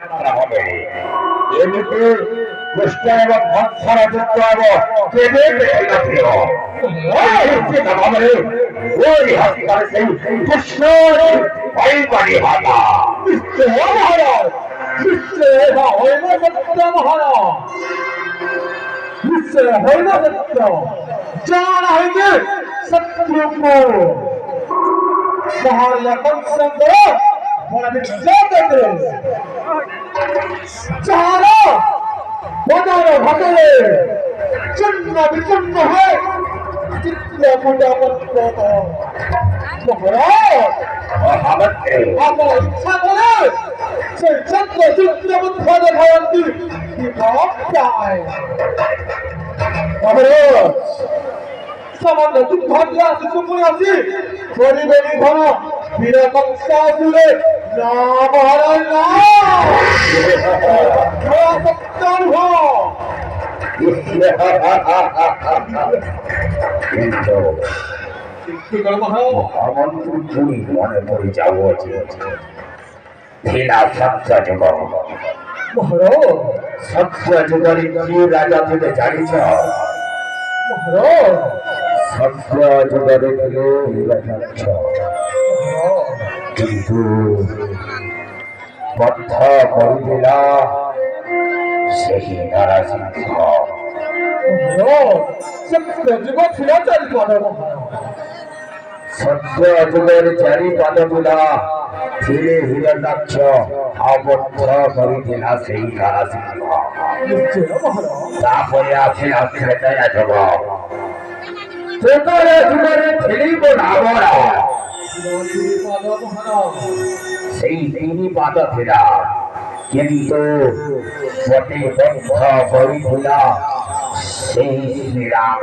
হবে এমনিতে কৃষ্ণ এবং ভৎসরা যুক্ত হব কেঁদে ছিল ওই হাসপাতালে সেই কৃষ্ণ বাড়ি হাতা মহারাজ নিশ্চয় এটা হইল সত্য মহারাজ নিশ্চয় হইল সত্য জানা হইতে শত্রুপুর মহারাজ এখন চন্দ্র বড় বিদ্যাতে চারা বদল ঘটলে চূর্ণ বিচূর্ণ হয়ে চিত্রকূট মহারাজ আমার ইচ্ছা করে সেই চন্দ্র চিত্রবুদ্ধ ভয়ন্তী চায় মহারাজ সামান্য দুর্ভাগ্য আছে চুপুরে আছি গরিবেরই ঘন বীরবংশাসুরে না মহারাজ না মনে পড়ে যাব সত্য যুগের রাজা থেকে জানিছ সত্য যুগের কিন্তু বদ্ধ করিলা ସେହି ନାରାସିଂହ ସତ୍ୟ ଯୁଗରେ ଚାରିପାଦ ବୁଲା ଥିଲେ ହିରଣ୍ୟାକ୍ଷ ଆବଦ୍ଧ କରିଥିଲା ସେହି ନାରାସିଂହ ତାପରେ ଆସିଲା ତ୍ରେତୟା ଯୁଗ ତ୍ରେତୟା ଯୁଗରେ ଥିଲିବ ରାବଣ ସେହି ତିନି ପାଦ ଥିଲା কিন্তু গোটে বন্ধ করিলা সেই শ্রীরাম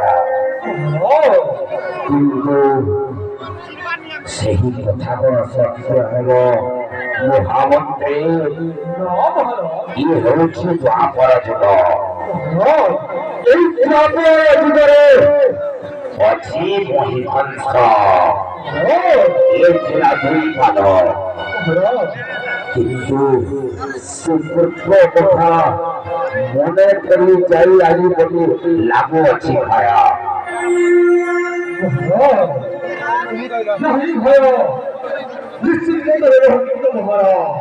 কিন্তু ସେହି କଥା କଣ ସତ୍ୟ ହେବ ମହାମନ୍ତ୍ରୀ ଇଏ ହେଉଛି ଦ୍ୱାପର ଯୁଗ ଏଇ ଦ୍ୱାପର ଯୁଗରେ ଅଛି ମହିଭଂସ ଏ ଥିଲା ଦୁଇ ପାଦ কিন্তু সুপুত্র কথা মনে করি যাই আজি বলি লাগু ଅଛି খায়া নিশ্চিত মহারাজ